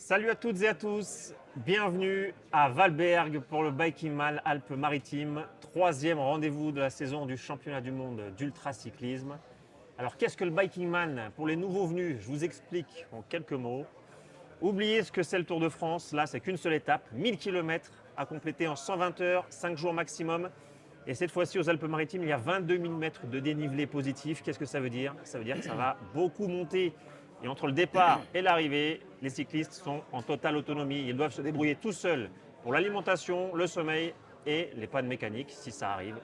Salut à toutes et à tous, bienvenue à Valberg pour le Biking Man Alpes-Maritimes, troisième rendez-vous de la saison du championnat du monde d'ultracyclisme. Alors qu'est-ce que le Biking Man? Pour les nouveaux venus, je vous explique en quelques mots. Oubliez ce que c'est le Tour de France, là c'est qu'une seule étape, 1000 km à compléter en 120 heures, 5 jours maximum. Et cette fois-ci aux Alpes-Maritimes, il y a 22 000 mètres de dénivelé positif. Qu'est-ce que ça veut dire? Ça veut dire que ça va beaucoup monter. Et entre le départ et l'arrivée, les cyclistes sont en totale autonomie. Ils doivent se débrouiller tout seuls pour l'alimentation, le sommeil et les pannes mécaniques, si ça arrive.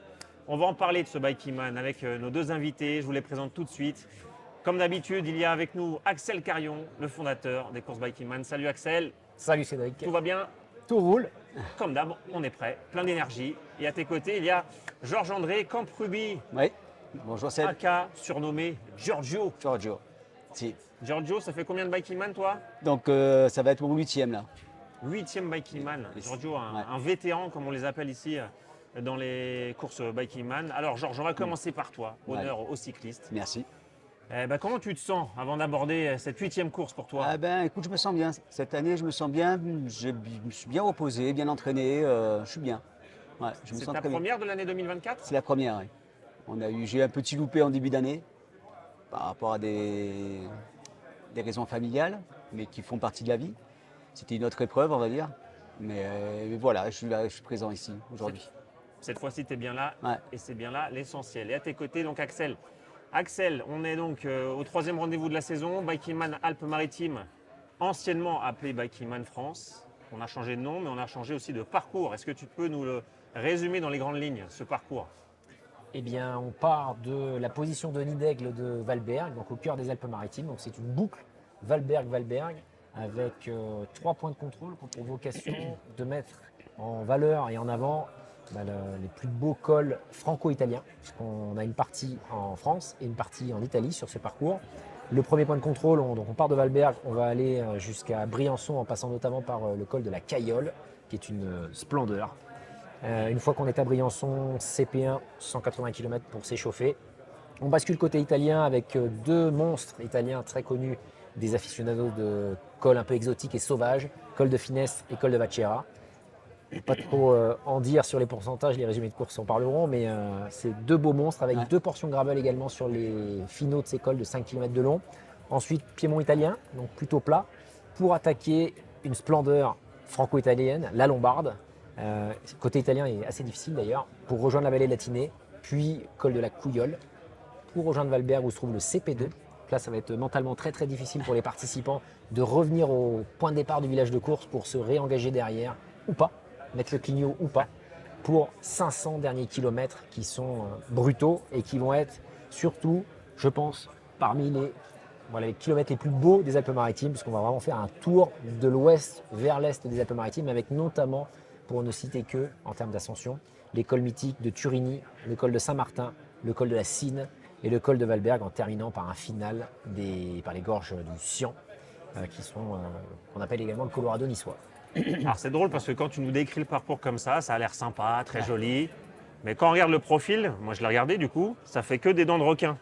On va en parler de ce Biking Man avec nos deux invités. Je vous les présente tout de suite. Comme d'habitude, il y a avec nous Axel Carion, le fondateur des courses Biking Man. Salut Axel. Salut Cédric. Tout va bien? Tout roule. Comme d'hab, on est prêt, plein d'énergie. Et à tes côtés, il y a Georges-André Camprubi, Oui, bonjour Seb. aka surnommé Giorgio. Giorgio. Si. Giorgio, ça fait combien de Biking Man toi? Donc ça va être mon 8e là. 8e Biking Man. Oui. Giorgio, Ouais. un vétéran, comme on les appelle ici dans les courses Biking Man. Alors Georges, on va commencer par toi. Honneur aux cyclistes. Merci. Comment tu te sens avant d'aborder cette 8e course pour toi? Ah ben écoute, je me sens bien. Cette année, je me sens bien. Je me suis bien reposé, bien entraîné. Je suis bien. Ouais, je me C'est sens ta très bien. première de l'année 2024? C'est la première, oui. J'ai eu un petit loupé en début d'année par rapport à des raisons familiales, mais qui font partie de la vie. C'était une autre épreuve, on va dire. Mais voilà, je suis là, je suis présent ici aujourd'hui. Cette fois-ci, tu es bien là Ouais. et c'est bien là l'essentiel. Et à tes côtés, donc Axel. Axel, on est donc au 3e rendez-vous de la saison, Biking Man Alpes-Maritimes, anciennement appelé Biking Man France. On a changé de nom, mais on a changé aussi de parcours. Est-ce que tu peux nous le résumer dans les grandes lignes, ce parcours? Eh bien, on part de la position de nid d'aigle de Valberg, donc au cœur des Alpes-Maritimes. Donc c'est une boucle Valberg-Valberg avec 3 points de contrôle qui ont pour vocation de mettre en valeur et en avant les plus beaux cols franco-italiens, puisqu'on a une partie en France et une partie en Italie sur ce parcours. Le premier point de contrôle, donc on part de Valberg, on va aller jusqu'à Briançon en passant notamment par le col de la Cayolle, qui est une splendeur. Une fois qu'on est à Briançon, CP1, 180 km pour s'échauffer. On bascule côté italien avec deux monstres italiens très connus des aficionados de cols un peu exotiques et sauvages, col de Finesse et col de Vacera. Pas trop en dire sur les pourcentages, les résumés de course en parleront, mais c'est deux beaux monstres avec deux portions gravel également sur les finaux de ces cols de 5 km de long. Ensuite, piémont italien, donc plutôt plat, pour attaquer une splendeur franco-italienne, la Lombarde. Côté italien est assez difficile d'ailleurs, pour rejoindre la vallée latinée, puis col de la Couillole, pour rejoindre Valberg où se trouve le CP2. Là, ça va être mentalement très très difficile pour les participants de revenir au point de départ du village de course pour se réengager derrière ou pas, mettre le clignot ou pas, pour 500 derniers kilomètres qui sont brutaux et qui vont être surtout, je pense, parmi les kilomètres les plus beaux des Alpes-Maritimes, puisqu'on va vraiment faire un tour de l'ouest vers l'est des Alpes-Maritimes, avec notamment, pour ne citer que, en termes d'ascension, les cols mythiques de Turini, le col de Saint-Martin, le col de la Cine et le col de Valberg, en terminant par un final par les gorges du Sian, qu'on appelle également le Colorado niçois. Alors c'est drôle parce que quand tu nous décris le parcours comme ça a l'air sympa, très joli. Mais quand on regarde le profil, moi je l'ai regardé du coup, ça fait que des dents de requin.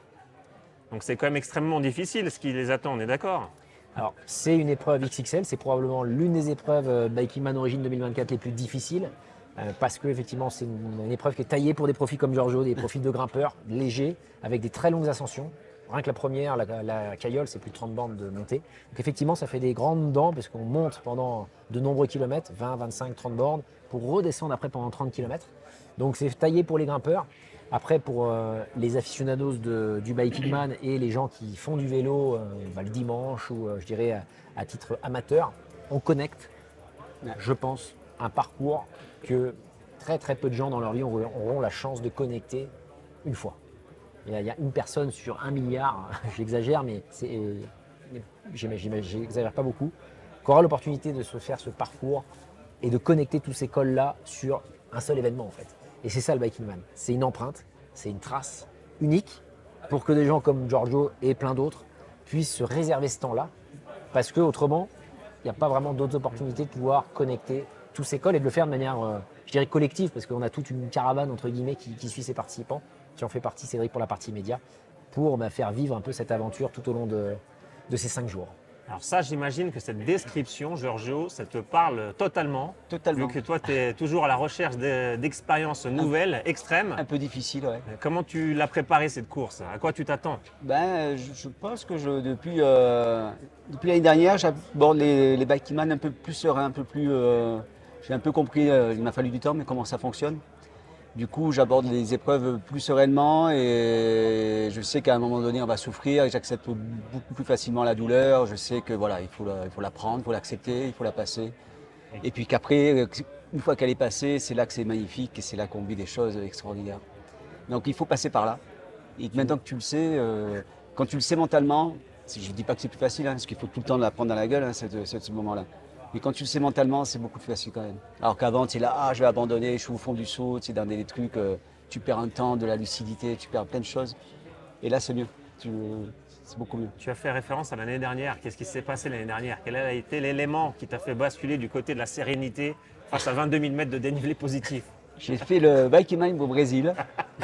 Donc c'est quand même extrêmement difficile ce qui les attend, on est d'accord? Alors, c'est une épreuve XXL, c'est probablement l'une des épreuves Biking Man Origin 2024 les plus difficiles, parce que effectivement c'est une épreuve qui est taillée pour des profils comme Giorgio, des profils de grimpeurs légers, avec des très longues ascensions. Rien que la première, la Cayolle, c'est plus de 30 bornes de montée. Donc effectivement, ça fait des grandes dents, parce qu'on monte pendant de nombreux kilomètres, 20, 25, 30 bornes, pour redescendre après pendant 30 km. Donc c'est taillé pour les grimpeurs. Après, pour les aficionados du Biking Man et les gens qui font du vélo le dimanche ou je dirais à titre amateur, on connecte, je pense, un parcours que très très peu de gens dans leur vie auront la chance de connecter une fois. Il y a une personne sur 1 milliard, j'exagère, mais j'exagère pas beaucoup, qui aura l'opportunité de se faire ce parcours et de connecter tous ces cols-là sur un seul événement en fait. Et c'est ça le Biking Man, c'est une empreinte, c'est une trace unique pour que des gens comme Giorgio et plein d'autres puissent se réserver ce temps-là, parce qu'autrement, il n'y a pas vraiment d'autres opportunités de pouvoir connecter tous ces cols et de le faire de manière, je dirais, collective, parce qu'on a toute une caravane entre guillemets qui suit ces participants, qui en fait partie Cédric pour la partie média, pour faire vivre un peu cette aventure tout au long de ces 5 jours. Alors ça, j'imagine que cette description, Giorgio, ça te parle totalement. Totalement. Vu que toi, tu es toujours à la recherche d'expériences nouvelles, extrêmes. Un peu difficile, ouais. Comment tu l'as préparée cette course? À quoi tu t'attends? Je pense que depuis l'année dernière, j'aborde les bikeman un peu plus serein, un peu plus. J'ai un peu compris, il m'a fallu du temps, mais comment ça fonctionne. Du coup, j'aborde les épreuves plus sereinement et je sais qu'à un moment donné, on va souffrir et j'accepte beaucoup plus facilement la douleur. Je sais que voilà, il faut la prendre, il faut l'accepter, il faut la passer. Et puis qu'après, une fois qu'elle est passée, c'est là que c'est magnifique et c'est là qu'on vit des choses extraordinaires. Donc il faut passer par là. Et maintenant que tu le sais, quand tu le sais mentalement, je ne dis pas que c'est plus facile, parce qu'il faut tout le temps la prendre dans la gueule, ce moment-là. Mais quand tu le sais mentalement, c'est beaucoup plus facile quand même. Alors qu'avant, tu es là, je vais abandonner, je suis au fond du seau, tu es dans des trucs, tu perds un temps, de la lucidité, tu perds plein de choses. Et là, c'est mieux. C'est beaucoup mieux. Tu as fait référence à l'année dernière. Qu'est-ce qui s'est passé l'année dernière? Quel a été l'élément qui t'a fait basculer du côté de la sérénité face à 22 000 mètres de dénivelé positif? J'ai fait le Bikeman au Brésil,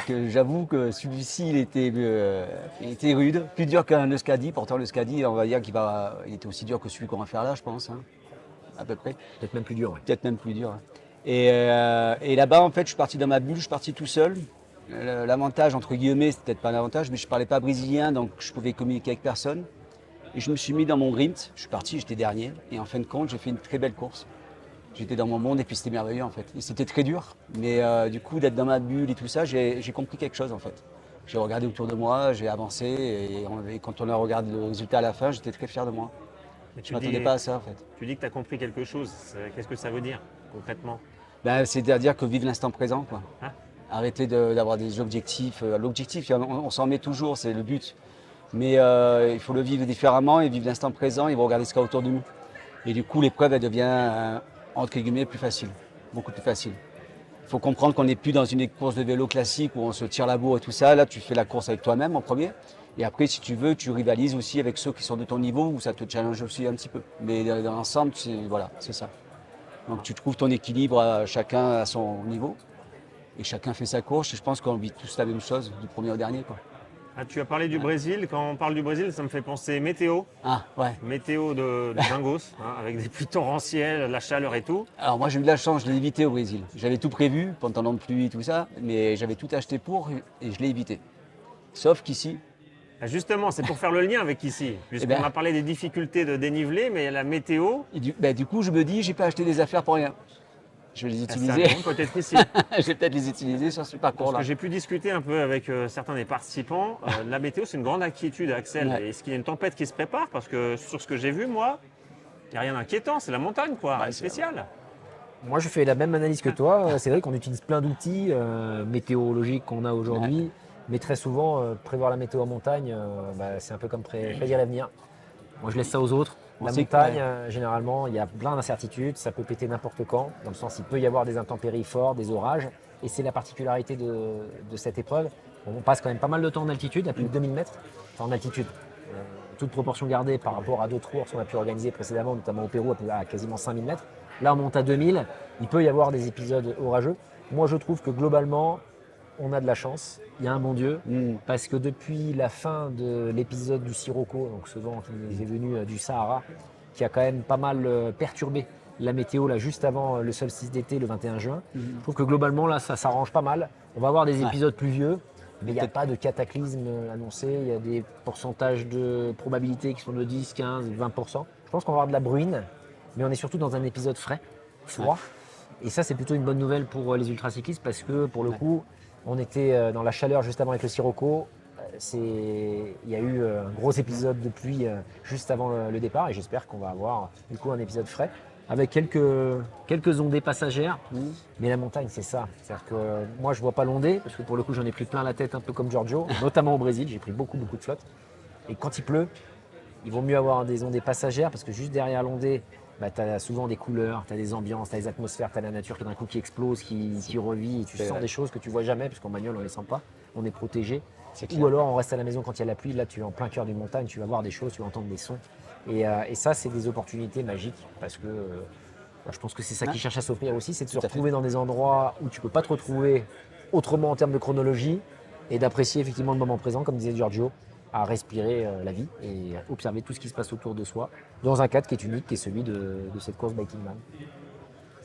que j'avoue que celui-ci, il était rude, plus dur qu'un Euskadi. Pourtant, le Euskadi, on va dire il était aussi dur que celui qu'on va faire là, je pense, hein, à peu près. Peut-être même plus dur. Ouais. Peut-être même plus dur. Hein. Et là-bas, en fait, je suis parti dans ma bulle, je suis parti tout seul. L'avantage, entre guillemets, c'est peut-être pas un avantage, mais je ne parlais pas brésilien, donc je pouvais communiquer avec personne. Et je me suis mis dans mon grind, je suis parti, j'étais dernier. Et en fin de compte, j'ai fait une très belle course. J'étais dans mon monde et puis c'était merveilleux en fait. Et c'était très dur, mais du coup d'être dans ma bulle et tout ça, j'ai compris quelque chose en fait. J'ai regardé autour de moi, j'ai avancé et quand on a regardé le résultat à la fin, j'étais très fier de moi. Je ne m'attendais pas à ça en fait. Tu dis que tu as compris quelque chose. Qu'est-ce que ça veut dire concrètement? C'est-à-dire que vivre l'instant présent, quoi. Hein? Arrêter d'avoir des objectifs. L'objectif, on s'en met toujours, c'est le but. Mais il faut le vivre différemment et vivre l'instant présent et regarder ce qu'il y a autour de nous. Et du coup, l'épreuve, elle devient entre guillemets plus facile, beaucoup plus facile. Il faut comprendre qu'on n'est plus dans une course de vélo classique où on se tire la bourre et tout ça. Là, tu fais la course avec toi-même en premier. Et après, si tu veux, tu rivalises aussi avec ceux qui sont de ton niveau où ça te challenge aussi un petit peu. Mais dans l'ensemble, c'est ça. Donc tu trouves ton équilibre, chacun à son niveau. Et chacun fait sa course. Et je pense qu'on vit tous la même chose, du premier au dernier, quoi. Ah, tu as parlé du Brésil. Quand on parle du Brésil, ça me fait penser météo. Ah, ouais. Météo de dingos, hein, avec des pluies torrentielles, la chaleur et tout. Alors moi, j'ai eu de la chance, je l'ai évité au Brésil. J'avais tout prévu, pantalon de pluie, tout ça, mais j'avais tout acheté pour et je l'ai évité. Sauf qu'ici, Ah, justement, c'est pour faire le lien avec ici, puisqu'on ben, a parlé des difficultés de dénivelé, mais la météo, du coup, je me dis, j'ai pas acheté des affaires pour rien. Je vais les ça utiliser. arrive peut-être ici. Je vais peut-être les utiliser sur ce Parce parcours-là. que j'ai pu discuter un peu avec certains des participants. La météo, c'est une grande inquiétude, Axel. Ouais. Est-ce qu'il y a une tempête qui se prépare? Parce que sur ce que j'ai vu, moi, il n'y a rien d'inquiétant. C'est la montagne, quoi. Rien de spécial. Moi, je fais la même analyse que toi. C'est vrai qu'on utilise plein d'outils météorologiques qu'on a aujourd'hui, mais très souvent, prévoir la météo en montagne, c'est un peu comme prédire l'avenir. Moi, je laisse ça aux autres. La montagne, généralement, il y a plein d'incertitudes, ça peut péter n'importe quand, dans le sens il peut y avoir des intempéries fortes, des orages, et c'est la particularité de cette épreuve. On passe quand même pas mal de temps en altitude, à plus de 2000 mètres, enfin en altitude. Toute proportion gardée par rapport à d'autres courses qu'on a pu organiser précédemment, notamment au Pérou, à quasiment 5000 mètres. Là, on monte à 2000, il peut y avoir des épisodes orageux. Moi, je trouve que globalement, on a de la chance, il y a un bon Dieu, parce que depuis la fin de l'épisode du Sirocco, donc ce vent qui est venu du Sahara, qui a quand même pas mal perturbé la météo là, juste avant le solstice d'été, le 21 juin, je trouve que globalement, là, ça s'arrange pas mal. On va avoir des épisodes pluvieux, mais il n'y a pas de cataclysme annoncé, il y a des pourcentages de probabilité qui sont de 10, 15, 20%. Je pense qu'on va avoir de la bruine, mais on est surtout dans un épisode frais, froid. Et ça, c'est plutôt une bonne nouvelle pour les ultracyclistes parce que pour le coup, on était dans la chaleur juste avant avec le Sirocco. Il y a eu un gros épisode de pluie juste avant le départ et j'espère qu'on va avoir du coup un épisode frais avec quelques ondées passagères. Mais la montagne, c'est ça. C'est-à-dire que moi, je vois pas l'ondée parce que pour le coup, j'en ai pris plein la tête un peu comme Giorgio, notamment au Brésil. J'ai pris beaucoup de flotte. Et quand il pleut, il vaut mieux avoir des ondées passagères parce que juste derrière l'ondée, tu as souvent des couleurs, tu as des ambiances, tu as des atmosphères, tu as la nature qui d'un coup qui explose, qui revit, et tu sens des choses que tu vois jamais, parce qu'en bagnole on ne les sent pas, on est protégé. Ou alors on reste à la maison quand il y a la pluie, là tu es en plein cœur d'une montagne, tu vas voir des choses, tu vas entendre des sons. Et ça, c'est des opportunités magiques, parce que je pense que c'est ça qui cherche à s'offrir aussi, c'est de se retrouver dans des endroits où tu ne peux pas te retrouver autrement en termes de chronologie, et d'apprécier effectivement le moment présent, comme disait Giorgio. à respirer la vie et à observer tout ce qui se passe autour de soi dans un cadre qui est unique, qui est celui de cette course Biking Man.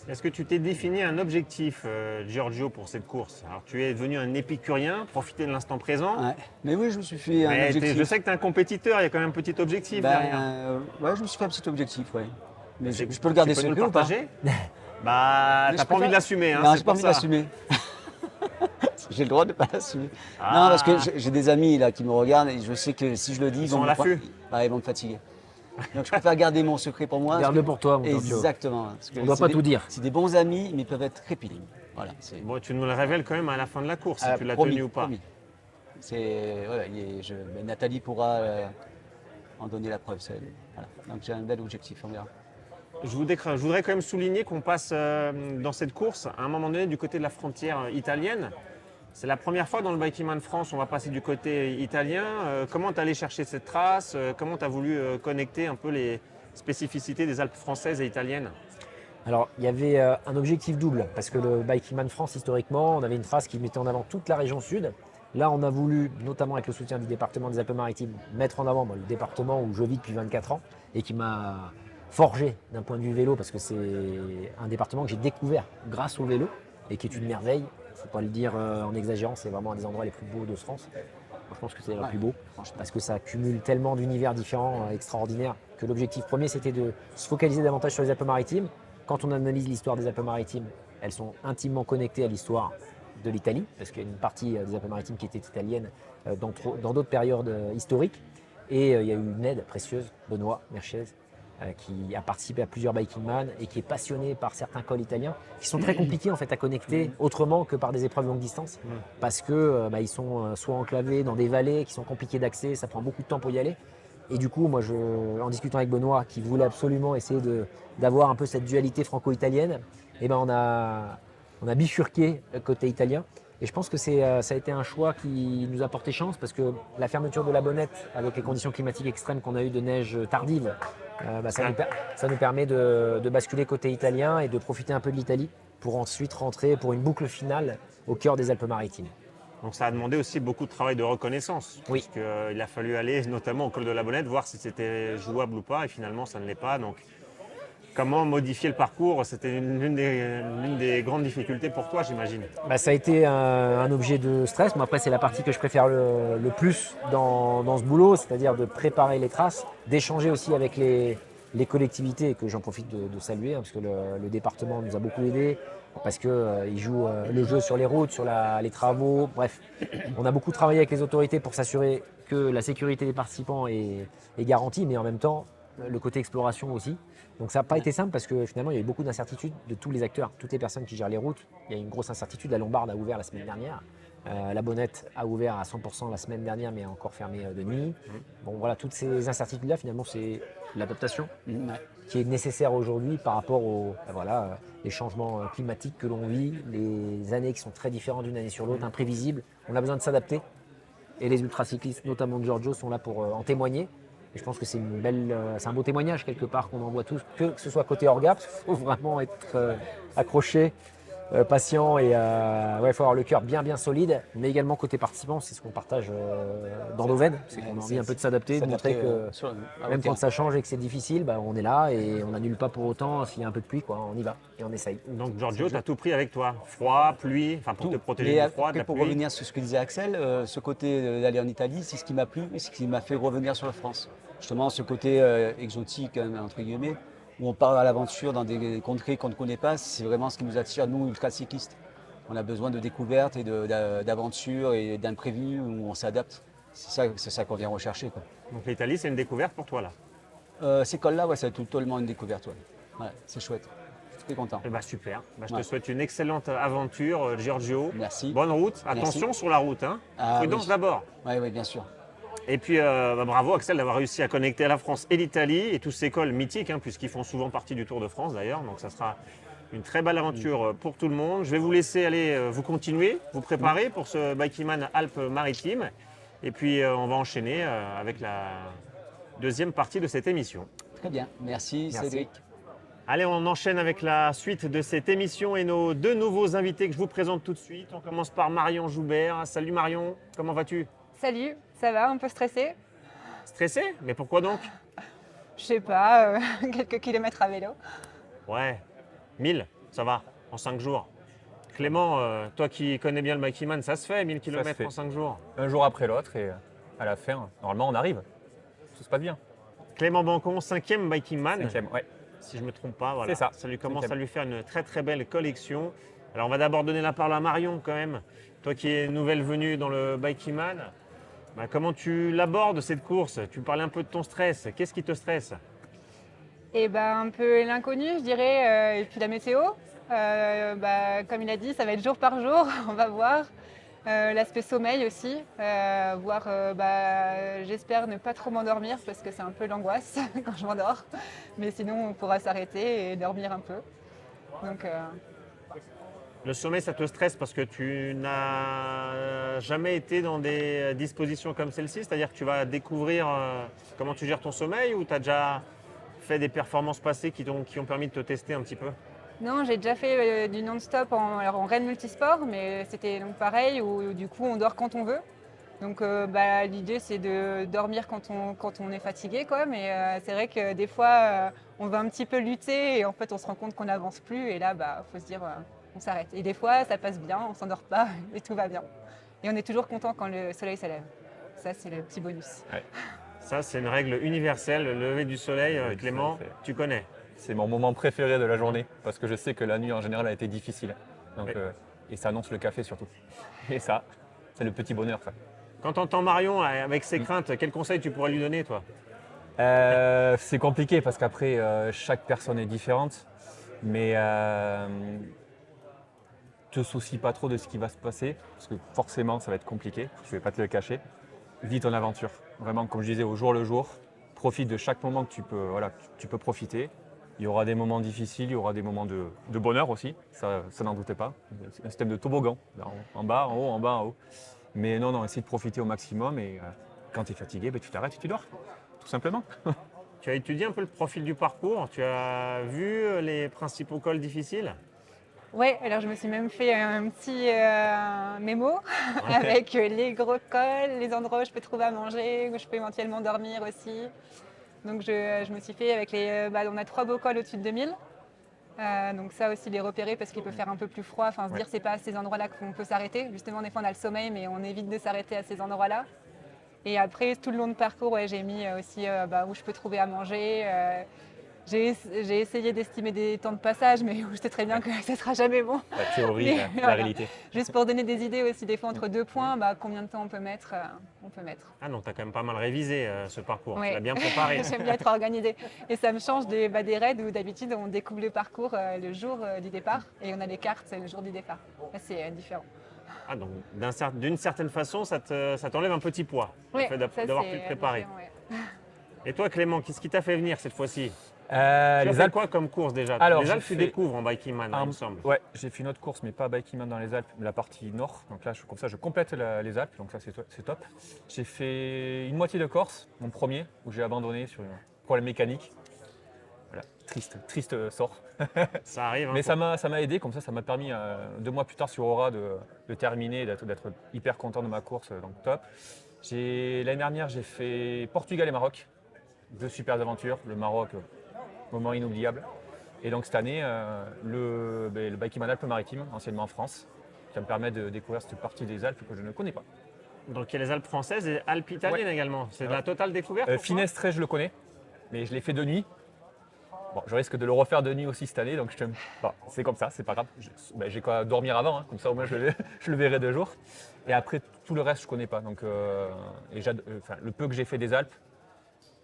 Est-ce que tu t'es défini un objectif, Giorgio, pour cette course? Alors, tu es devenu un épicurien, profiter de l'instant présent. Ouais. Mais oui, je me suis fait un Mais objectif. je sais que tu es un compétiteur, il y a quand même un petit objectif derrière. Ouais, je me suis fait un petit objectif, ouais. Mais C'est- je peux le garder tu peux nous secret le ou pas? partager? Bah, Mais t'as je pas envie préfère- de l'assumer, hein, Non, c'est j'ai pas pour envie de ça. l'assumer. J'ai le droit de ne pas l'assumer. Ah. Non, parce que j'ai des amis là qui me regardent et je sais que si je le dis, Ils sont à me l'affût. ils vont me fatiguer. Donc je préfère garder mon secret pour moi. Garde-le pour toi, mon Giorgio. Exactement. Parce que On doit c'est pas des- tout dire. C'est des bons amis, mais ils peuvent être très piling. Voilà. Bon, tu nous le révèles quand même à la fin de la course, si tu l'as promis, tenu ou pas. promis. Voilà, mais Nathalie pourra en donner la preuve. Voilà. Donc j'ai un bel objectif, on verra. Je voudrais quand même souligner qu'on passe dans cette course à un moment donné du côté de la frontière italienne. C'est la première fois dans le Biking Man France, on va passer du côté italien. Comment tu es allé chercher cette trace? Comment tu as voulu connecter un peu les spécificités des Alpes françaises et italiennes? Alors, il y avait un objectif double, parce que le Biking Man France, historiquement, on avait une trace qui mettait en avant toute la région sud. Là, on a voulu, notamment avec le soutien du département des Alpes-Maritimes, mettre en avant le département où je vis depuis 24 ans et qui m'a forgé d'un point de vue vélo, parce que c'est un département que j'ai découvert grâce au vélo et qui est une merveille. Il ne faut pas le dire en exagérant, c'est vraiment un des endroits les plus beaux de France. Moi, je pense que c'est le plus beau, parce que ça cumule tellement d'univers différents, extraordinaires, que l'objectif premier, c'était de se focaliser davantage sur les Alpes-Maritimes. Quand on analyse l'histoire des Alpes-Maritimes, elles sont intimement connectées à l'histoire de l'Italie, parce qu'il y a une partie des Alpes-Maritimes qui était italienne dans d'autres périodes historiques. Et il y a eu une aide précieuse, Benoît Merchez, qui a participé à plusieurs Biking Man et qui est passionné par certains cols italiens qui sont très compliqués en fait à connecter autrement que par des épreuves longue distance, parce que ils sont soit enclavés dans des vallées qui sont compliquées d'accès, ça prend beaucoup de temps pour y aller. Et du coup, moi, en discutant avec Benoît, qui voulait absolument essayer d'avoir un peu cette dualité franco-italienne, on a bifurqué côté italien. Et je pense que ça a été un choix qui nous a porté chance, parce que la fermeture de la Bonnette, avec les conditions climatiques extrêmes qu'on a eues de neige tardive, ça nous permet de basculer côté italien et de profiter un peu de l'Italie pour ensuite rentrer pour une boucle finale au cœur des Alpes-Maritimes. Donc ça a demandé aussi beaucoup de travail de reconnaissance. Oui. Parce qu'il a fallu aller notamment au col de la Bonnette, voir si c'était jouable ou pas, et finalement ça ne l'est pas. Donc comment modifier le parcours? C'était l'une des grandes difficultés pour toi, j'imagine. Ça a été un objet de stress. Moi, après, c'est la partie que je préfère le plus dans ce boulot, c'est-à-dire de préparer les traces, d'échanger aussi avec les collectivités, et que j'en profite de saluer, parce que le département nous a beaucoup aidés, parce qu'il joue le jeu sur les routes, sur les travaux. Bref, on a beaucoup travaillé avec les autorités pour s'assurer que la sécurité des participants est garantie, mais en même temps, le côté exploration aussi. Donc ça n'a pas été simple, parce que finalement il y a eu beaucoup d'incertitudes de tous les acteurs, toutes les personnes qui gèrent les routes. Il y a une grosse incertitude. La Lombarde a ouvert la semaine dernière, la Bonnette a ouvert à 100% la semaine dernière, mais a encore fermé de nuit. Bon voilà, toutes ces incertitudes-là, finalement c'est l'adaptation qui est nécessaire aujourd'hui par rapport aux les changements climatiques que l'on vit, les années qui sont très différentes d'une année sur l'autre, imprévisibles. On a besoin de s'adapter, et les ultracyclistes, notamment Giorgio, sont là pour en témoigner. Et je pense que c'est un beau témoignage quelque part qu'on envoie tous, que ce soit côté orga, parce qu'il faut vraiment être accroché, patient, et il faut avoir le cœur bien solide, mais également côté participant, c'est ce qu'on partage dans nos veines, c'est qu'on a envie un peu de s'adapter, de montrer que même quand ça change et que c'est difficile, on est là et on n'annule pas pour autant. S'il y a un peu de pluie, on y va et on essaye. Donc Giorgio, tu as tout pris avec toi? Froid, pluie, pour te protéger du froid, de la pour pluie. revenir sur ce que disait Axel, ce côté d'aller en Italie, c'est ce qui m'a plu et ce qui m'a fait revenir sur la France. Justement, ce côté exotique, entre guillemets, où on part à l'aventure dans des contrées qu'on ne connaît pas, c'est vraiment ce qui nous attire, nous, ultra-cyclistes. On a besoin de découvertes et d'aventures et d'imprévus où on s'adapte. C'est ça qu'on vient rechercher, quoi. Donc l'Italie, c'est une découverte pour toi là? Ces cols-là, c'est totalement une découverte. Ouais, c'est chouette. Je suis très content. Super. Je te souhaite une excellente aventure, Giorgio. Merci. Bonne route. Attention sur la route, hein. Prudence oui. d'abord. Oui, bien sûr. Et puis bravo Axel d'avoir réussi à connecter la France et l'Italie et tous ces cols mythiques, puisqu'ils font souvent partie du Tour de France d'ailleurs. Donc ça sera une très belle aventure pour tout le monde. Je vais vous laisser aller vous continuer, vous préparer pour ce Biking Man Alpes-Maritimes. Et puis on va enchaîner avec la deuxième partie de cette émission. Très bien. Merci. Cédric. Allez, on enchaîne avec la suite de cette émission et nos deux nouveaux invités que je vous présente tout de suite. On commence par Marion Joubert. Salut Marion, comment vas-tu? Salut, ça va, un peu stressé? Stressé? Mais pourquoi donc? Je sais pas, quelques kilomètres à vélo. Ouais, 1000, ça va, en 5 jours. Clément, toi qui connais bien le Bikiman, ça se fait 1000 Ça se km fait. en 5 jours. Un jour après l'autre et à la fin, normalement, on arrive. Tout se passe bien. Clément Bancon, 5e Bikiman. 5e, ouais. Si je ne me trompe pas, voilà. C'est ça, lui commence 5e. à lui faire une très très belle collection. Alors on va d'abord donner la parole à Marion quand même. Toi qui es nouvelle venue dans le Bikiman, comment tu l'abordes cette course? Tu parlais un peu de ton stress. Qu'est-ce qui te stresse? Et un peu l'inconnu, je dirais, et puis la météo. Comme il a dit, ça va être jour par jour, on va voir. L'aspect sommeil aussi, j'espère ne pas trop m'endormir parce que c'est un peu l'angoisse quand je m'endors. Mais sinon, on pourra s'arrêter et dormir un peu. Donc, Le sommeil, ça te stresse parce que tu n'as jamais été dans des dispositions comme celle-ci, c'est-à-dire que tu vas découvrir comment tu gères ton sommeil ou tu as déjà fait des performances passées qui ont permis de te tester un petit peu? non, j'ai déjà fait du non-stop en raid multisport, mais c'était donc pareil où du coup on dort quand on veut. Donc l'idée c'est de dormir quand on est fatigué, quoi. Mais c'est vrai que des fois on va un petit peu lutter et en fait on se rend compte qu'on n'avance plus et là faut se dire on s'arrête. Et des fois ça passe bien, on s'endort pas et tout va bien. Et on est toujours content quand le soleil se lève. Ça c'est le petit bonus. Ouais. Ça, c'est une règle universelle. Le lever du soleil, Oui, Clément, ça, tu connais. C'est mon moment préféré de la journée parce que je sais que la nuit en général a été difficile. Donc, Oui. Et ça annonce le café surtout. Et ça, c'est le petit bonheur, ça. Quand tu entends Marion avec ses craintes, quel conseil tu pourrais lui donner, toi? C'est compliqué parce qu'après, chaque personne est différente. Mais te soucie pas trop de ce qui va se passer parce que forcément, ça va être compliqué. Je ne vais pas te le cacher. Vis ton aventure. Vraiment, comme je disais, au jour le jour. Profite de chaque moment que tu peux profiter. Il y aura des moments difficiles, il y aura des moments de bonheur aussi, ça n'en doutez pas. C'est un système de toboggan, en bas, en haut, en bas, en haut. Mais non, essaye de profiter au maximum et quand tu es fatigué, tu t'arrêtes et tu dors, tout simplement. Tu as étudié un peu le profil du parcours, tu as vu les principaux cols difficiles? Ouais, alors je me suis même fait un petit mémo avec les gros cols, les endroits où je peux trouver à manger, où je peux éventuellement dormir aussi. Donc je me suis fait avec on a 3 beaux cols au-dessus de 2000. Donc ça aussi les repérer parce qu'il peut faire un peu plus froid, se dire c'est pas à ces endroits-là qu'on peut s'arrêter. Justement des fois on a le sommeil mais on évite de s'arrêter à ces endroits-là. Et après tout le long de parcours j'ai mis aussi où je peux trouver à manger. J'ai essayé d'estimer des temps de passage, mais je sais très bien que ça ne sera jamais bon. La théorie, Mais la voilà. réalité. Juste pour donner des idées aussi, des fois entre 2 points, combien de temps on peut mettre, Ah non, tu as quand même pas mal révisé ce parcours, Ouais. tu l'as bien préparé. J'aime bien être organisée. Et ça me change des raids où d'habitude on découvre le parcours le jour du départ et on a les cartes le jour du départ. Là c'est différent. Ah, donc d'une certaine façon, ça t'enlève un petit poids, le fait ça, d'avoir c'est pu te préparer. différent, ouais. Et toi, Clément, qu'est-ce qui t'a fait venir cette fois-ci? Tu Les as fait Alpes. quoi comme course déjà? Alors, Les j'ai Alpes, tu fait- découvres en Biking Man, il me semble. Ouais, j'ai fait une autre course, mais pas Biking dans les Alpes, mais la partie nord. Donc là, comme ça, je complète les Alpes, donc ça, c'est top. J'ai fait une moitié de Corse, mon premier, où j'ai abandonné sur un problème mécanique. Voilà, triste sort. Ça arrive. Mais ça m'a aidé, comme ça m'a permis 2 mois plus tard sur Aura de terminer, et d'être hyper content de ma course, donc top. L'année dernière, j'ai fait Portugal et Maroc, 2 super aventures. Le Maroc, moment inoubliable. Et donc cette année, le Biking Alpes-Maritimes, anciennement en France, qui va me permettre de découvrir cette partie des Alpes que je ne connais pas. Donc il y a les Alpes françaises et Alpes italiennes également. C'est de la totale découverte pour toi? Finestre, je le connais, mais je l'ai fait de nuit. Bon, je risque de le refaire de nuit aussi cette année, donc c'est comme ça, c'est pas grave. J'ai qu'à dormir avant, comme ça au moins je le verrai de jour. Et après, tout le reste, je connais pas. Donc, le peu que j'ai fait des Alpes,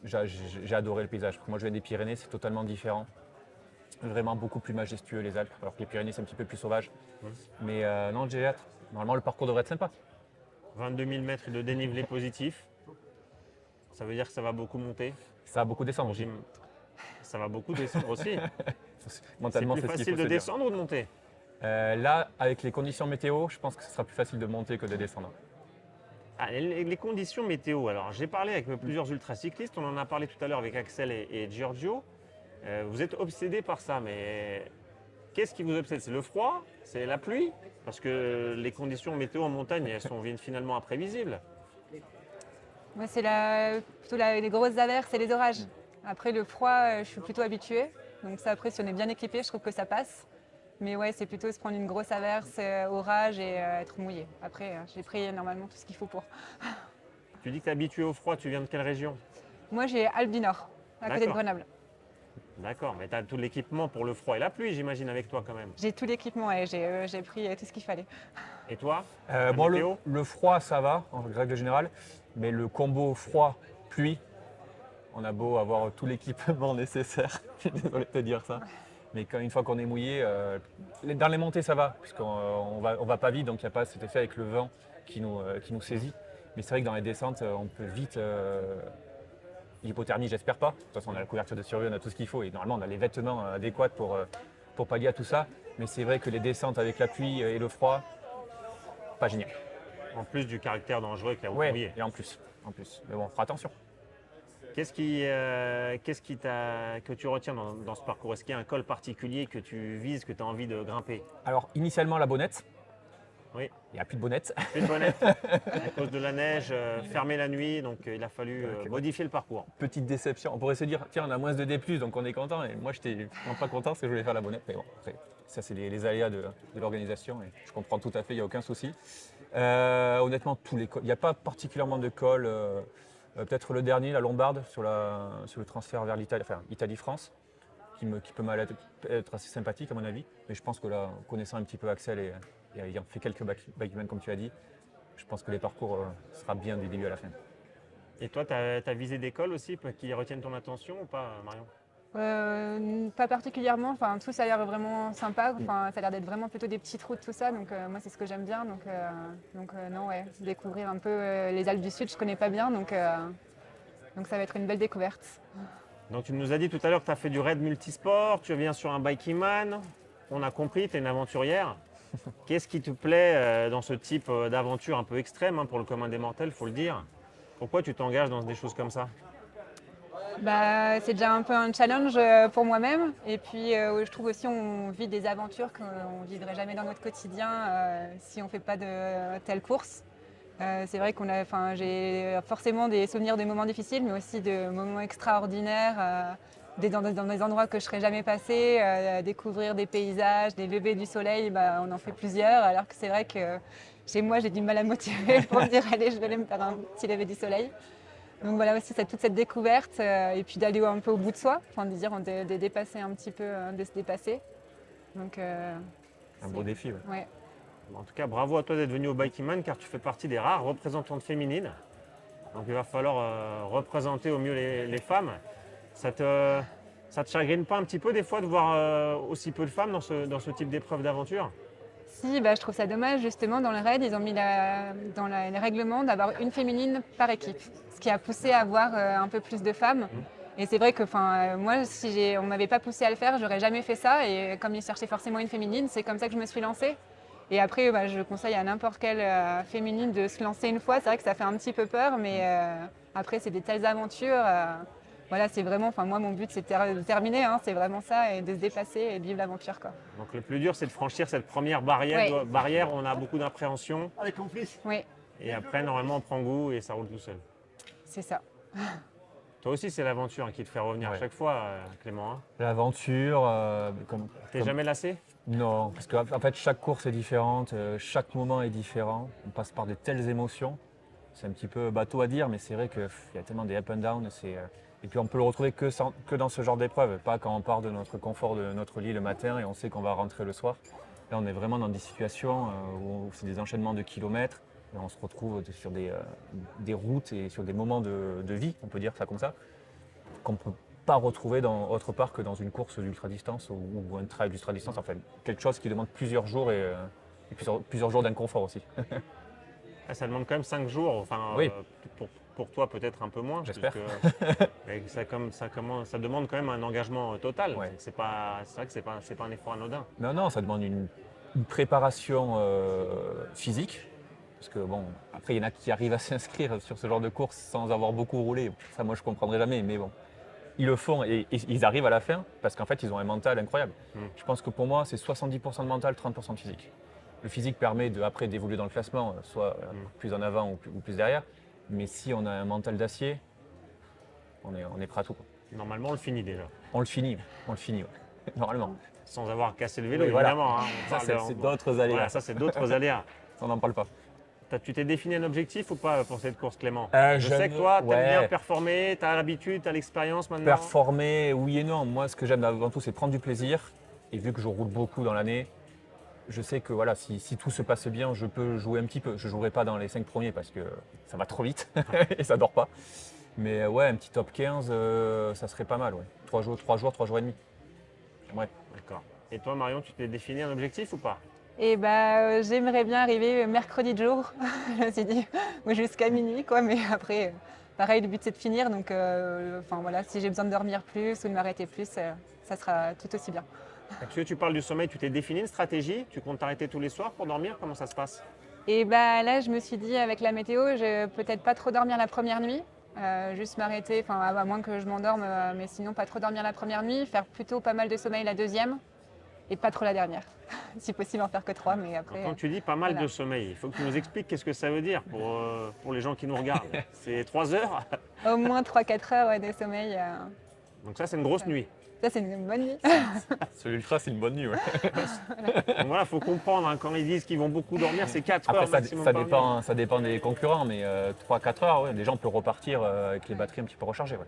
j'ai adoré le paysage. Moi, je viens des Pyrénées, c'est totalement différent. Vraiment beaucoup plus majestueux les Alpes, alors que les Pyrénées, c'est un petit peu plus sauvage. Mais non, j'ai hâte. Normalement, le parcours devrait être sympa. 22 000 mètres de dénivelé positif. Ça veut dire que ça va beaucoup monter. Ça va beaucoup descendre aussi. Ça va beaucoup descendre aussi. Mentalement, C'est plus ce qu'il facile faut de se dire. descendre ou de monter? Là, avec les conditions météo, je pense que ce sera plus facile de monter que de descendre. Les conditions météo. Alors, j'ai parlé avec plusieurs ultracyclistes. On en a parlé tout à l'heure avec Axel et Giorgio. Vous êtes obsédés par ça, mais qu'est-ce qui vous obsède? C'est le froid? C'est la pluie? Parce que les conditions météo en montagne, elles sont finalement imprévisibles. Moi, c'est plutôt les grosses averses et les orages. Après, le froid, je suis plutôt habituée. Donc ça, après, si on est bien équipé, je trouve que ça passe. Mais ouais, c'est plutôt se prendre une grosse averse, orage et être mouillé. Après, j'ai pris normalement tout ce qu'il faut pour. Tu dis que tu es habitué au froid, tu viens de quelle région? Moi, j'ai Alpes du Nord, à côté de D'accord. Grenoble. D'accord, mais tu as tout l'équipement pour le froid et la pluie, j'imagine, avec toi quand même. J'ai tout l'équipement et j'ai pris tout ce qu'il fallait. Et toi? Bon, météo le froid, ça va, en règle générale, mais le combo froid-pluie, on a beau avoir tout l'équipement nécessaire, je suis désolé de te dire ça, mais une fois qu'on est mouillé, dans les montées, ça va, puisqu'on on va pas vite, donc il n'y a pas cet effet avec le vent qui nous saisit. Mais c'est vrai que dans les descentes, on peut vite... L'hypothermie, j'espère pas. De toute façon, on a la couverture de survie, on a tout ce qu'il faut, et normalement, on a les vêtements adéquats pour pallier à tout ça. Mais c'est vrai que les descentes avec la pluie et le froid, pas génial. En plus du caractère dangereux que la route Ouais, mouillée. et en plus. Mais bon, fera attention. Qu'est-ce que tu retiens dans ce parcours? Est-ce qu'il y a un col particulier que tu vises, que tu as envie de grimper? Alors, initialement, la bonnette. Oui. Il n'y a plus de bonnette. Une bonnette à cause de la neige, fermée la nuit, donc il a fallu modifier le parcours. Petite déception. On pourrait se dire, tiens, on a moins de D+, donc on est content. Et moi, j'étais vraiment pas content parce que je voulais faire la bonnette. Mais bon, après, ça, c'est les aléas de l'organisation. Et je comprends tout à fait, il n'y a aucun souci. Honnêtement, tous les cols. Il n'y a pas particulièrement de col. Peut-être le dernier, la Lombarde, sur le transfert vers l'Italie, enfin, Italie-France, qui peut mal être assez sympathique à mon avis. Mais je pense que là, connaissant un petit peu Axel et ayant fait quelques bikeman comme tu as dit, je pense que les parcours sera bien du début à la fin. Et toi, tu as visé des cols aussi qui retiennent ton attention ou pas, Marion? Pas particulièrement, enfin, tout ça a l'air vraiment sympa, enfin, ça a l'air d'être vraiment plutôt des petites routes, tout ça, donc moi c'est ce que j'aime bien, donc non, ouais, découvrir un peu les Alpes du Sud, je connais pas bien, donc ça va être une belle découverte. Donc tu nous as dit tout à l'heure que tu as fait du raid multisport, tu viens sur un Biking Man, on a compris, tu es une aventurière. Qu'est-ce qui te plaît dans ce type d'aventure un peu extrême pour le commun des mortels, il faut le dire? Pourquoi tu t'engages dans des choses comme ça? C'est déjà un peu un challenge pour moi-même. Et puis, je trouve aussi on vit des aventures qu'on ne vivrait jamais dans notre quotidien si on ne fait pas de telles courses. C'est vrai j'ai forcément des souvenirs de moments difficiles, mais aussi de moments extraordinaires, dans des endroits que je ne serais jamais passé, découvrir des paysages, des levées du soleil, on en fait plusieurs. Alors que c'est vrai que chez moi, j'ai du mal à me motiver pour me dire allez, je vais aller me faire un petit lever du soleil. Donc voilà aussi toute cette découverte et puis d'aller un peu au bout de soi, de dépasser un petit peu, de se dépasser. Donc, Un beau défi. Ouais. Ouais. En tout cas, bravo à toi d'être venu au Biking Man car tu fais partie des rares représentantes féminines. Donc il va falloir représenter au mieux les femmes. Ça te chagrine pas un petit peu des fois de voir aussi peu de femmes dans ce type d'épreuve d'aventure? Si, je trouve ça dommage justement dans le raid, ils ont mis dans les règlements d'avoir une féminine par équipe, ce qui a poussé à avoir un peu plus de femmes. Et c'est vrai que moi, si on ne m'avait pas poussé à le faire, j'aurais jamais fait ça. Et comme ils cherchaient forcément une féminine, c'est comme ça que je me suis lancée. Et après, je conseille à n'importe quelle féminine de se lancer une fois. C'est vrai que ça fait un petit peu peur, mais après, c'est des telles aventures. Voilà, c'est vraiment, moi, mon but, c'est de terminer, c'est vraiment ça, et de se dépasser et de vivre l'aventure, quoi. Donc le plus dur, c'est de franchir cette première barrière. Oui. Barrière, on a beaucoup d'appréhension. Oui, Et après, normalement, on prend goût et ça roule tout seul. c'est ça. Toi aussi, c'est l'aventure qui te fait revenir à Ouais. chaque fois, Clément. L'aventure, T'es jamais lassé? Non, parce qu'en fait, chaque course est différente, chaque moment est différent. On passe par de telles émotions. C'est un petit peu bateau à dire, mais c'est vrai qu'il y a tellement des up and down. Et puis on peut le retrouver que dans ce genre d'épreuve, pas quand on part de notre confort de notre lit le matin et on sait qu'on va rentrer le soir. Là, on est vraiment dans des situations où c'est des enchaînements de kilomètres et on se retrouve sur des routes et sur des moments de vie, on peut dire ça comme ça, qu'on ne peut pas retrouver autre part que dans une course d'ultra-distance ou un trail d'ultra-distance. Enfin, quelque chose qui demande plusieurs jours et plusieurs jours d'inconfort aussi. Ça demande quand même 5 jours. Oui. Pour toi, peut-être un peu moins. J'espère. Mais ça demande quand même un engagement total. Ouais. C'est vrai que c'est pas un effort anodin. Non, ça demande une préparation physique. Parce que bon, après, il y en a qui arrivent à s'inscrire sur ce genre de course sans avoir beaucoup roulé. Ça, moi, je ne comprendrai jamais, mais bon. Ils le font et ils arrivent à la fin parce qu'en fait, ils ont un mental incroyable. Je pense que pour moi, c'est 70% de mental, 30% de physique. Le physique permet après d'évoluer dans le classement, soit plus en avant ou plus derrière. Mais si on a un mental d'acier, on est prêt à tout, quoi. Normalement, on le finit déjà. On le finit, ouais. Normalement. Sans avoir cassé le vélo, Oui, voilà. évidemment. Hein. On Ça, parle c'est d'autres aléas. Voilà, ça, c'est d'autres aléas. Ça, on n'en parle pas. Tu t'es défini un objectif ou pas pour cette course, Clément? Je j'aime- sais que toi, tu aimes ouais. bien performer, tu as l'habitude, tu as l'expérience maintenant. Performer, oui et non. Moi, ce que j'aime avant tout, c'est prendre du plaisir. Et vu que je roule beaucoup dans l'année, je sais que voilà, si tout se passe bien, je peux jouer un petit peu. Je ne jouerai pas dans les 5 premiers parce que ça va trop vite et ça dort pas. Mais ouais, un petit top 15, ça serait pas mal. Ouais. 3 jours et demi. Ouais. D'accord. Et toi, Marion, tu t'es défini un objectif ou pas? Et j'aimerais bien arriver mercredi de jour, je me suis dit, ou jusqu'à minuit, quoi. Mais après, pareil, le but c'est de finir. Donc, voilà, si j'ai besoin de dormir plus ou de m'arrêter plus, ça sera tout aussi bien. Parce que tu parles du sommeil, tu t'es défini une stratégie? Tu comptes t'arrêter tous les soirs pour dormir? Comment ça se passe? Et là, je me suis dit, avec la météo, je vais peut-être pas trop dormir la première nuit. Juste m'arrêter, à moins que je m'endorme, mais sinon pas trop dormir la première nuit, faire plutôt pas mal de sommeil la deuxième et pas trop la dernière. Si possible en faire que 3, mais après. Quand tu dis pas mal voilà. de sommeil, il faut que tu nous expliques qu'est-ce que ça veut dire pour les gens qui nous regardent. C'est 3 heures? Au moins 3-4 heures de sommeil. Donc ça, c'est une grosse Ouais. nuit. Ça, c'est une bonne nuit. Ce ultra, c'est une bonne nuit. Ouais. Donc voilà, il faut comprendre, hein, quand ils disent qu'ils vont beaucoup dormir, c'est 4 Après, heures maximum par nuit. ça dépend des concurrents, mais 3-4 heures, ouais, déjà on peut repartir avec les batteries un petit peu rechargées. Ouais.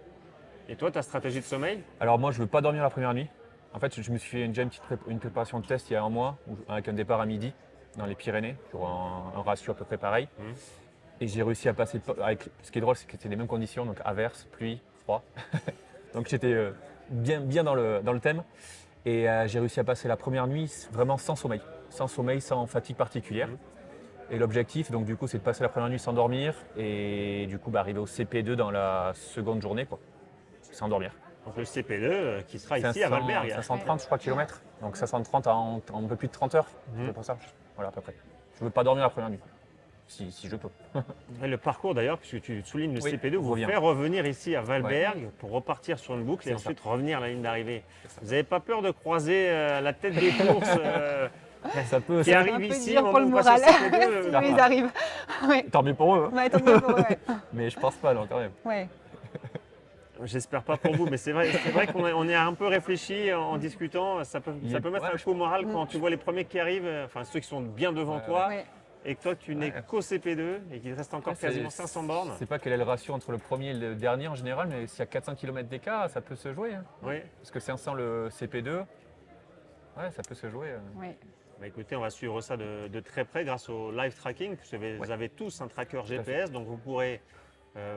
Et toi, ta stratégie de sommeil? Alors moi, je ne veux pas dormir la première nuit. En fait, je me suis fait déjà une préparation de test il y a un mois, avec un départ à midi dans les Pyrénées, sur un ratio à peu près pareil. Et j'ai réussi à passer, ce qui est drôle, c'est que c'était les mêmes conditions, donc averse, pluie, froid. Donc j'étais bien dans le thème. Et j'ai réussi à passer la première nuit vraiment sans sommeil, sans fatigue particulière. Et l'objectif, donc du coup, c'est de passer la première nuit sans dormir et du coup, arriver au CP2 dans la seconde journée, quoi, sans dormir. Donc le CP2 qui sera ici à Valberg. 530, je crois, kilomètres. Donc 530 en un peu plus de 30 heures. C'est pour ça. Voilà, à peu près. Je ne veux pas dormir la première nuit. Si je peux. Et le parcours d'ailleurs, puisque tu soulignes le Oui, CP2, vous revient. fait revenir ici à Valberg pour repartir sur une boucle et C'est ensuite revenir à la ligne d'arrivée. ça. Vous n'avez pas peur de croiser la tête des courses Ça peut. qui C'est un arrive peu ici dur au pour le moment où on passe moral. au CP2 Si ils arrivent. Ouais. Tant mieux pour eux, hein. Ouais, tant mieux pour eux, ouais. Mais je pense pas, non, quand même. Ouais. J'espère pas pour vous, mais c'est vrai qu'on est un peu réfléchi en discutant. Ça peut mettre un coup au moral quand tu vois les premiers qui arrivent, enfin ceux qui sont bien devant toi, Ouais. et que toi tu n'es qu'au CP2 et qu'il te reste encore quasiment 500 bornes. Je sais pas quel est le ratio entre le premier et le dernier en général, mais s'il y a 400 km d'écart, ça peut se jouer. Hein. Oui. Parce que 500 le CP2, ouais, ça peut se jouer. Ouais. Bah écoutez, on va suivre ça de très près grâce au live tracking, puisque vous avez tous un tracker GPS, donc vous pourrez,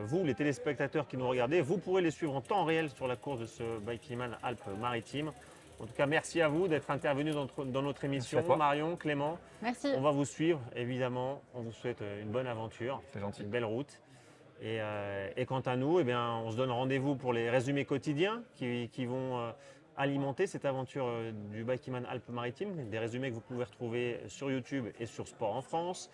vous les téléspectateurs qui nous regardez, vous pourrez les suivre en temps réel sur la course de ce Bikeman Alpes-Maritimes. En tout cas, merci à vous d'être intervenus dans notre émission. à toi. Marion, Clément, Merci. on va vous suivre, évidemment. On vous souhaite une bonne aventure, C'est gentil. une belle route. Et quant à nous, eh bien, on se donne rendez-vous pour les résumés quotidiens qui vont alimenter cette aventure du Bikeman Alpes-Maritimes. Des résumés que vous pouvez retrouver sur YouTube et sur Sport en France.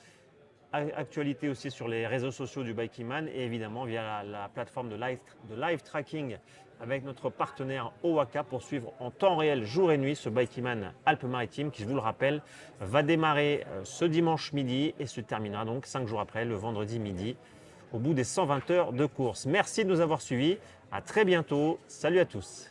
Actualité aussi sur les réseaux sociaux du Bikeman et évidemment via la plateforme de live tracking avec notre partenaire Owaka pour suivre en temps réel, jour et nuit, ce Bikeman Alpes-Maritimes qui, je vous le rappelle, va démarrer ce dimanche midi et se terminera donc 5 jours après, le vendredi midi, au bout des 120 heures de course. Merci de nous avoir suivis. À très bientôt. Salut à tous.